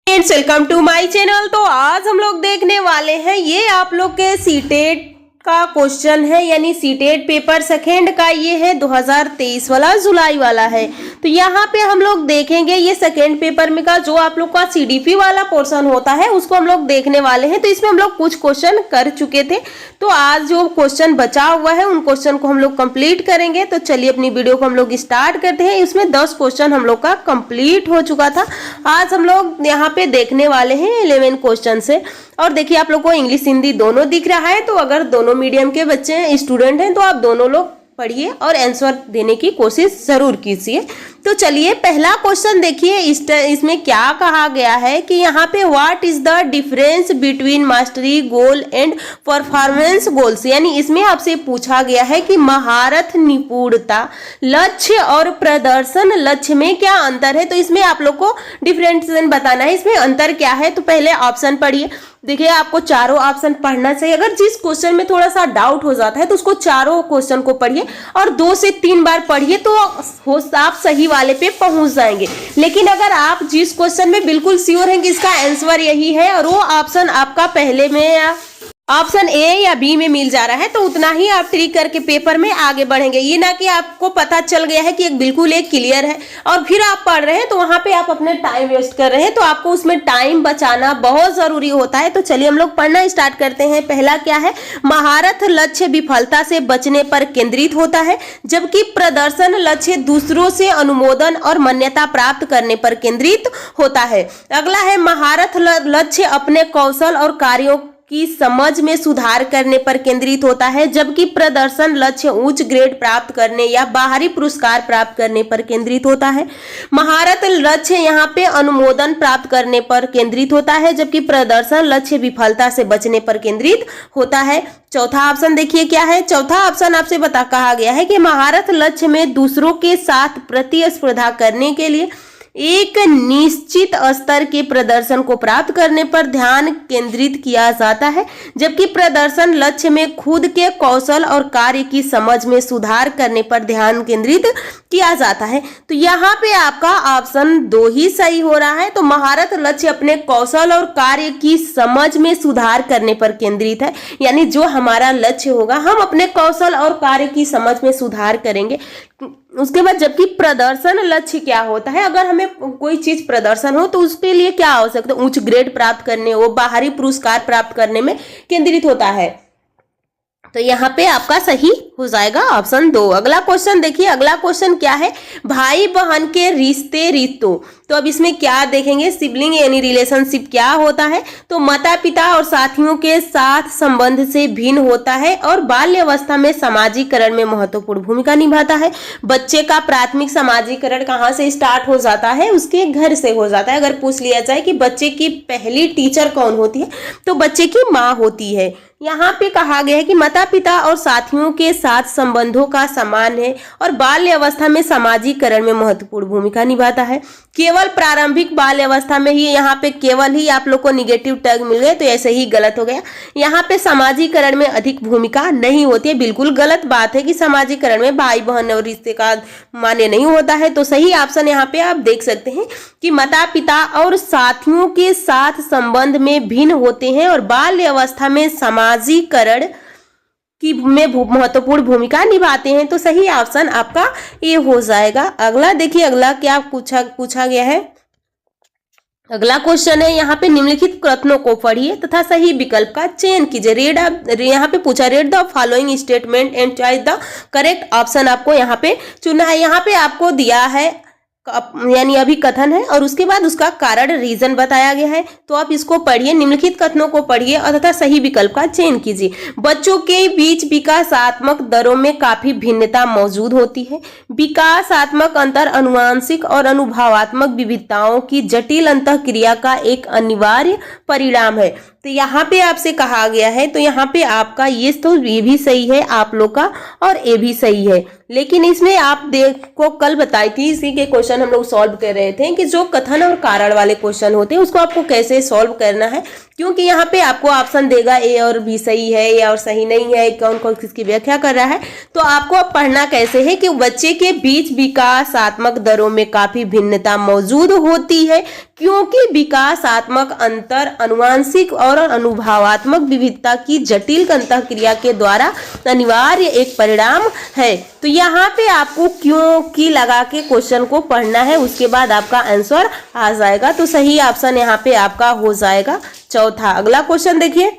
Friends, welcome to my channel. तो आज हम लोग देखने वाले हैं, ये आप लोग के सीटेट का क्वेश्चन है, यानी सीटेट पेपर सेकेंड का ये है 2023 वाला, जुलाई वाला है। तो यहाँ पे हम लोग देखेंगे ये सेकेंड पेपर में का जो आप लोग का सीडीपी वाला पोर्शन होता है उसको हम लोग देखने वाले हैं। तो इसमें हम लोग कुछ क्वेश्चन कर चुके थे, तो आज जो क्वेश्चन बचा हुआ है उन क्वेश्चन को हम लोग कंप्लीट करेंगे। तो चलिए अपनी वीडियो को हम लोग स्टार्ट करते हैं। इसमें 10 क्वेश्चन हम लोग का कंप्लीट हो चुका था। आज हम लोग यहाँ पे देखने वाले हैं 11 क्वेश्चन से। और देखिए आप लोग को इंग्लिश हिंदी दोनों दिख रहा है, तो अगर दोनों मीडियम के बच्चे स्टूडेंट हैं तो आप दोनों लोग पढ़िए और आंसर देने की कोशिश जरूर कीजिए। तो चलिए पहला क्वेश्चन देखिए, इसमें क्या कहा गया है कि यहाँ पे what is the difference between mastery goal and performance goals. यानी इसमें आपसे पूछा गया है कि महारत, निपुणता, लक्ष्य और प्रदर्शन लक्ष्य में क्या अंतर है। तो इसमें आप लोग को डिफरेंशिएशन बताना है, इसमें अंतर क्या है। तो पहले ऑप्शन पढ़िए। देखिए आपको चारों ऑप्शन पढ़ना चाहिए। अगर जिस क्वेश्चन में थोड़ा सा डाउट हो जाता है तो उसको चारों क्वेश्चन को पढ़िए और 2 से 3 बार पढ़िए, तो आप सही वाले पे पहुंच जाएंगे। लेकिन अगर आप जिस क्वेश्चन में बिल्कुल श्योर हैं कि इसका आंसर यही है और वो ऑप्शन आपका पहले में या ऑप्शन ए या बी में मिल जा रहा है, तो उतना ही आप ट्रिक करके पेपर में आगे बढ़ेंगे। ये ना कि आपको पता चल गया है कि एक बिल्कुल एक क्लियर है और फिर आप पढ़ रहे हैं तो वहां पे आप अपने टाइम वेस्ट कर रहे हैं। तो आपको उसमें टाइम बचाना बहुत जरूरी होता है। तो चलिए हम लोग पढ़ना स्टार्ट करते हैं। पहला क्या है, महारत लक्ष्य विफलता से बचने पर केंद्रित होता है, जबकि प्रदर्शन लक्ष्य दूसरों से अनुमोदन और मान्यता प्राप्त करने पर केंद्रित होता है। अगला है, महारत लक्ष्य अपने कौशल और कार्यों की समझ में सुधार करने पर केंद्रित होता है, जबकि प्रदर्शन लक्ष्य उच्च ग्रेड प्राप्त करने या बाहरी पुरस्कार प्राप्त करने पर केंद्रित होता है। महारत लक्ष्य यहाँ पे अनुमोदन प्राप्त करने पर केंद्रित होता है, जबकि प्रदर्शन लक्ष्य विफलता से बचने पर केंद्रित होता है। चौथा ऑप्शन देखिए क्या है। चौथा ऑप्शन आपसे कहा गया है कि महारत लक्ष्य में दूसरों के साथ प्रतिस्पर्धा करने के लिए एक निश्चित स्तर के प्रदर्शन को प्राप्त करने पर ध्यान केंद्रित किया जाता है, जबकि प्रदर्शन लक्ष्य में खुद के कौशल और कार्य की समझ में सुधार करने पर ध्यान केंद्रित किया जाता है। तो यहाँ पे आपका ऑप्शन 2 ही सही हो रहा है। तो महारत लक्ष्य अपने कौशल और कार्य की समझ में सुधार करने पर केंद्रित है, यानी जो हमारा लक्ष्य होगा हम अपने कौशल और कार्य की समझ में सुधार करेंगे। उसके बाद जबकि प्रदर्शन लक्ष्य क्या होता है, अगर हमें कोई चीज प्रदर्शन हो तो उसके लिए क्या आवश्यकता है, उच्च ग्रेड प्राप्त करने, वो बाहरी पुरस्कार प्राप्त करने में केंद्रित होता है। तो यहाँ पे आपका सही हो जाएगा ऑप्शन 2। अगला क्वेश्चन देखिए। अगला क्वेश्चन क्या है, भाई बहन के रिश्ते रिश्तों। तो अब इसमें क्या देखेंगे, सिबलिंग यानी रिलेशनशिप क्या होता है। तो माता पिता और साथियों के साथ संबंध से भिन्न होता है और बाल्यावस्था में सामाजिकरण में महत्वपूर्ण भूमिका निभाता है। बच्चे का प्राथमिक सामाजिकरण कहाँ से स्टार्ट हो जाता है, उसके घर से हो जाता है। अगर पूछ लिया जाए कि बच्चे की पहली टीचर कौन होती है, तो बच्चे की माँ होती है। यहाँ पे कहा गया है कि माता पिता और साथियों के साथ संबंधों का समान है और बाल्य अवस्था में सामाजिकरण में महत्वपूर्ण भूमिका निभाता है। केवल प्रारंभिक बाल्य अवस्था में ही, यहाँ पे केवल ही आप लोग को निगेटिव टैग मिल गए, तो ऐसे ही गलत हो गया। यहाँ पे सामाजिकरण में अधिक भूमिका नहीं होती है, बिल्कुल गलत बात है कि सामाजिकरण में भाई बहन और रिश्ते का मान्य नहीं होता है। तो सही ऑप्शन यहाँ पे आप देख सकते हैं कि माता पिता और साथियों के साथ संबंध में भिन्न होते हैं और बाल्य अवस्था में सामाजिकरण की में महत्वपूर्ण भूमिका निभाते हैं। तो सही ऑप्शन आपका ये हो जाएगा। अगला देखिए, अगला क्या पूछा गया है। अगला क्वेश्चन है, यहाँ पे निम्नलिखित कथनों को पढ़िए तथा सही विकल्प का चयन कीजिए। यहाँ पे पूछा, read the following statement and choice the correct option आपको यहाँ पे चुनना है। यहाँ पे आपको दिया है यानी अभी कथन है और उसके बाद उसका कारण रीजन बताया गया है। तो आप इसको पढ़िए, निम्नलिखित कथनों को पढ़िए और तथा सही विकल्प का चयन कीजिए। बच्चों के बीच विकासात्मक दरों में काफी भिन्नता मौजूद होती है। विकासात्मक अंतर आनुवंशिक और अनुभवात्मक विविधताओं की जटिल अंतःक्रिया का एक अनिवार्य परिणाम है। तो यहाँ पे आपसे कहा गया है, तो यहाँ पे आपका ये भी सही है आप लोग का और ये भी सही है। लेकिन इसमें आप देखो कल बताई थी, इसी के क्वेश्चन हम लोग सॉल्व कर रहे थे कि जो कथन और कारण वाले क्वेश्चन होते हैं उसको आपको कैसे सॉल्व करना है। क्योंकि यहाँ पे आपको ऑप्शन देगा ए और बी सही है या और सही नहीं है, कौन कौन किसकी व्याख्या कर रहा है। तो आपको अब पढ़ना कैसे है कि बच्चे के बीच विकासात्मक दरों में काफी भिन्नता मौजूद होती है, क्योंकि विकासात्मक अंतर अनुवांशिक और अनुभवात्मक विविधता की जटिल अंतःक्रिया के द्वारा अनिवार्य एक परिणाम है। तो यहाँ पे आपको क्यों की लगा के क्वेश्चन को पढ़ना है, उसके बाद आपका आंसर आ जाएगा। तो सही ऑप्शन यहाँ पे आपका हो जाएगा चौथा। अगला क्वेश्चन देखिए,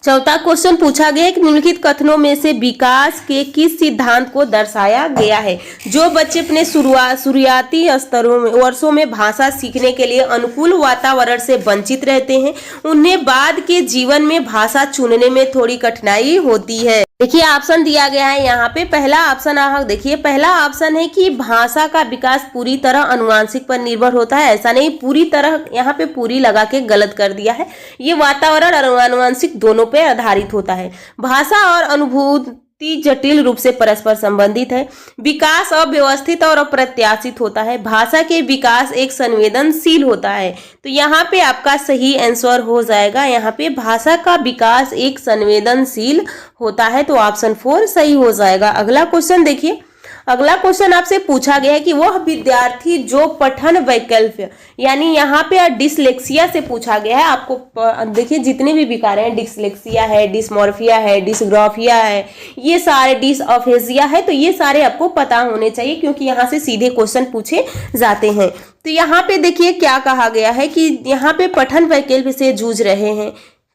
चौथा क्वेश्चन पूछा गया है कि निम्नलिखित कथनों में से विकास के किस सिद्धांत को दर्शाया गया है। जो बच्चे अपने शुरुआती स्तरों में वर्षों में भाषा सीखने के लिए अनुकूल वातावरण से वंचित रहते हैं, उन्हें बाद के जीवन में भाषा चुनने में थोड़ी कठिनाई होती है। देखिए ऑप्शन दिया गया है यहाँ पे। पहला ऑप्शन देखिए, पहला ऑप्शन है कि भाषा का विकास पूरी तरह अनुवांशिक पर निर्भर होता है। ऐसा नहीं, पूरी तरह यहाँ पे पूरी लगा के गलत कर दिया है। ये वातावरण और अनुवांशिक दोनों पे आधारित होता है। भाषा और अनुभूति जटिल रूप से परस्पर संबंधित है। विकास अव्यवस्थित और अप्रत्याशित होता है। भाषा के विकास एक संवेदनशील होता है। तो यहाँ पे आपका सही आंसर हो जाएगा, यहाँ पे भाषा का विकास एक संवेदनशील होता है। तो ऑप्शन 4 सही हो जाएगा। अगला क्वेश्चन देखिए, अगला क्वेश्चन आपसे पूछा गया है कि वह विद्यार्थी जो पठन वैकल्प्य यानी यहाँ पे डिसलेक्सिया से पूछा गया है। आपको देखिए जितने भी विकार हैं, डिसलेक्सिया है, डिसमॉर्फिया है, डिसग्राफिया है, ये सारे डिसअफेजिया है, तो ये सारे आपको पता होने चाहिए क्योंकि यहाँ से सीधे क्वेश्चन पूछे जाते हैं। तो यहाँ पे देखिए क्या कहा गया है कि यहाँ पे पठन वैकल्प्य से जूझ रहे हैं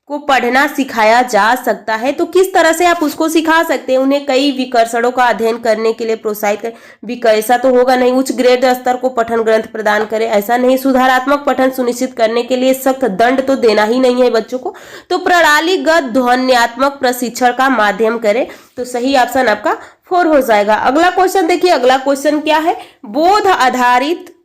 को पढ़ना सिखाया जा सकता है। तो किस तरह से आप उसको सिखा सकते हैं? उन्हें कई विकर्षणों का अध्ययन करने के लिए प्रोत्साहित करें। ऐसा तो होगा नहीं। उच्च ग्रेड स्तर को पठन ग्रंथ प्रदान करें, ऐसा नहीं। सुधारात्मक पठन सुनिश्चित करने के लिए सख्त दंड तो देना ही नहीं है बच्चों को। तो प्रणालीगत ध्वन्यात्मक प्रशिक्षण का माध्यम करें। तो सही ऑप्शन आपका 4 हो जाएगा। अगला क्वेश्चन देखिए, अगला क्वेश्चन क्या है? बोध आधारित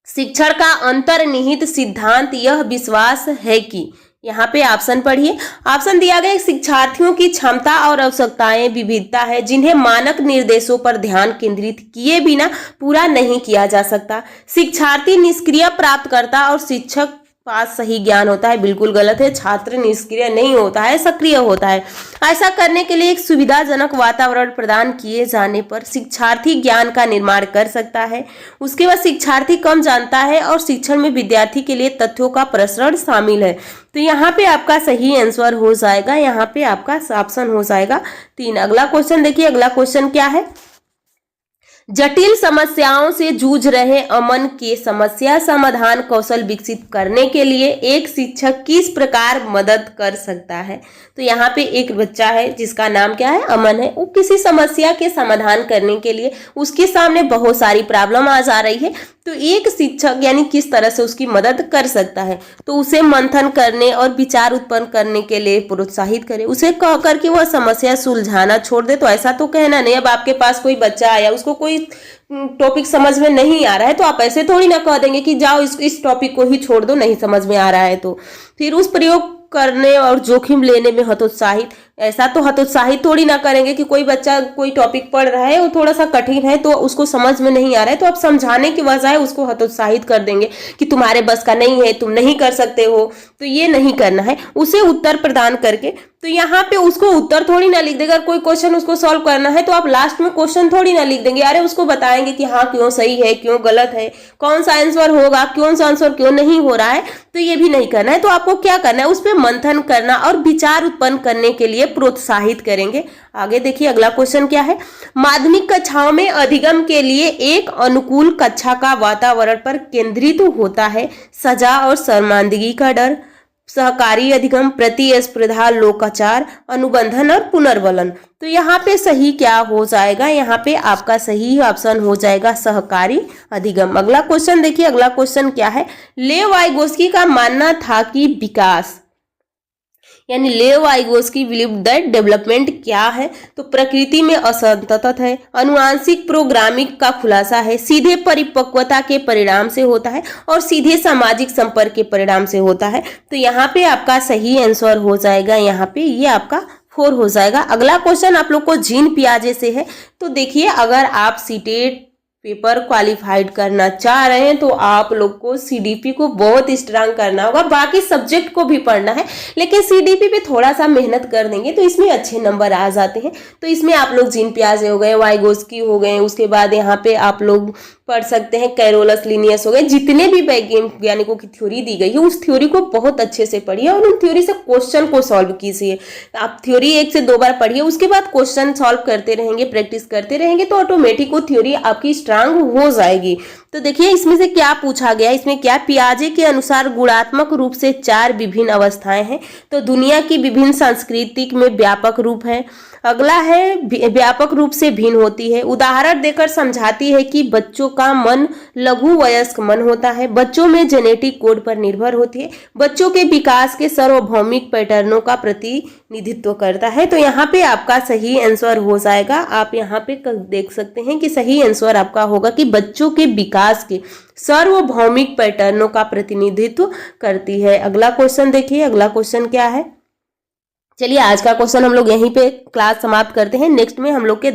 शिक्षण का अंतर्निहित सिद्धांत यह विश्वास है कि, यहाँ पे ऑप्शन पढ़िए। ऑप्शन दिया गया शिक्षार्थियों की क्षमता और आवश्यकताएं विविधता है जिन्हें मानक निर्देशों पर ध्यान केंद्रित किए बिना पूरा नहीं किया जा सकता। शिक्षार्थी निष्क्रिय प्राप्तकर्ता और शिक्षक पास सही ज्ञान होता है। बिल्कुल गलत है। छात्र निष्क्रिय नहीं होता है, सक्रिय होता है। ऐसा करने के लिए एक सुविधाजनक वातावरण प्रदान किए जाने पर शिक्षार्थी ज्ञान का निर्माण कर सकता है। उसके बाद शिक्षार्थी कम जानता है और शिक्षण में विद्यार्थी के लिए तथ्यों का प्रसरण शामिल है। तो यहाँ पे आपका सही आंसर हो जाएगा, यहाँ पे आपका ऑप्शन हो जाएगा 3। अगला क्वेश्चन देखिए, अगला क्वेश्चन क्या है? जटिल समस्याओं से जूझ रहे अमन के समस्या समाधान कौशल विकसित करने के लिए एक शिक्षक किस प्रकार मदद कर सकता है? तो यहाँ पे एक बच्चा है जिसका नाम क्या है? अमन है। वो किसी समस्या के समाधान करने के लिए उसके सामने बहुत सारी प्रॉब्लम आ जा रही है, तो एक शिक्षक यानी किस तरह से उसकी मदद कर सकता है? तो उसे मंथन करने और विचार उत्पन्न करने के लिए प्रोत्साहित करे। उसे कह करके वह समस्या सुलझाना छोड़ दे। तो ऐसा तो कहना नहीं। अब आपके पास कोई बच्चा आया, उसको कोई टॉपिक समझ में नहीं आ रहा है, तो आप ऐसे थोड़ी ना कह देंगे कि जाओ इस टॉपिक को ही छोड़ दो, नहीं समझ में आ रहा है। तो फिर उस प्रयोग करने और जोखिम लेने में हतोत्साहित, ऐसा तो हतोत्साहित थोड़ी ना करेंगे कि कोई बच्चा कोई टॉपिक पढ़ रहा है, वो थोड़ा सा कठिन है तो उसको समझ में नहीं आ रहा है, तो आप समझाने की बजाय उसको हतोत्साहित कर देंगे कि तुम्हारे बस का नहीं है, तुम नहीं कर सकते हो। तो ये नहीं करना है। उसे उत्तर प्रदान करके, तो यहाँ पे उसको उत्तर थोड़ी ना लिख देगा। अगर कोई क्वेश्चन उसको सॉल्व करना है तो आप लास्ट में क्वेश्चन थोड़ी ना लिख देंगे। अरे उसको बताएंगे कि हाँ क्यों सही है, क्यों गलत है, कौन सा आंसर होगा, कौन सा आंसर क्यों नहीं हो रहा है। तो ये भी नहीं करना है। तो आपको क्या करना है? उस पर मंथन करना और विचार उत्पन्न करने के लिए प्रोत्साहित करेंगे। आगे देखिए, अगला क्वेश्चन क्या है? माध्यमिक कक्षाओं में अधिगम के लिए एक अनुकूल कक्षा का वातावरण पर केंद्रित होता है। सजा और शर्मांदगी का डर, सहकारी अधिगम, प्रतिस्पर्धा, लोकाचार, अनुबंधन और पुनर्बलन। तो यहाँ पे सही क्या हो जाएगा? यहाँ पे आपका सही ऑप्शन हो जाएगा सहकारी अधिगम। अगला क्वेश्चन देखिए, अगला क्वेश्चन क्या है? लेव वाइगोस्की का मानना था कि विकास यानी लेव वाइगोस्की बिलीव दैट डेवलपमेंट क्या है? तो प्रकृति में असंतत है, अनुवांशिक प्रोग्रामिंग का खुलासा है, सीधे परिपक्वता के परिणाम से होता है और सीधे सामाजिक संपर्क के परिणाम से होता है। तो यहाँ पे आपका सही आंसर हो जाएगा, यहाँ पे ये आपका 4 हो जाएगा। अगला क्वेश्चन आप लोग को जीन पियाजे से है। तो देखिए, अगर आप सीटेट पेपर क्वालिफाइड करना चाह रहे हैं तो आप लोग को सीडीपी को बहुत स्ट्रांग करना होगा। बाकी सब्जेक्ट को भी पढ़ना है, लेकिन सीडीपी पे थोड़ा सा मेहनत कर देंगे तो इसमें अच्छे नंबर आ जाते हैं। तो इसमें आप लोग जीन पियाजे हो गए, वाइगोस्की हो गए, उसके बाद यहाँ पे आप लोग पढ़ सकते हैं कैरोलस लिनियस हो गए। जितने भी वैज्ञानिकों की थ्योरी दी गई है उस थ्योरी को बहुत अच्छे से पढ़िए और उन थ्योरी से क्वेश्चन को सॉल्व कीजिए। आप थ्योरी 1 से 2 बार पढ़िए, उसके बाद क्वेश्चन सॉल्व करते रहेंगे, प्रैक्टिस करते रहेंगे तो ऑटोमेटिक वो थ्योरी आपकी स्ट्रांग हो जाएगी। तो देखिए इसमें से क्या पूछा गया, इसमें क्या, पियाजे के अनुसार गुणात्मक रूप से 4 विभिन्न अवस्थाएं हैं। तो दुनिया की विभिन्न सांस्कृतिक में व्यापक रूप है। अगला है व्यापक रूप से भिन्न होती है। उदाहरण देकर समझाती है कि बच्चों का मन लघु वयस्क मन होता है, बच्चों में जेनेटिक कोड पर निर्भर होती है, बच्चों के विकास के सार्वभौमिक पैटर्नों का प्रतिनिधित्व करता है। तो यहाँ पे आपका सही आंसर हो जाएगा। आप यहाँ पे देख सकते हैं कि सही आंसर आपका होगा कि बच्चों के विकास के सार्वभौमिक पैटर्नों का प्रतिनिधित्व करती है। अगला क्वेश्चन देखिए, अगला क्वेश्चन क्या है। चलिए आज का क्वेश्चन हम लोग यहीं पे क्लास समाप्त करते हैं। नेक्स्ट में हम लोग के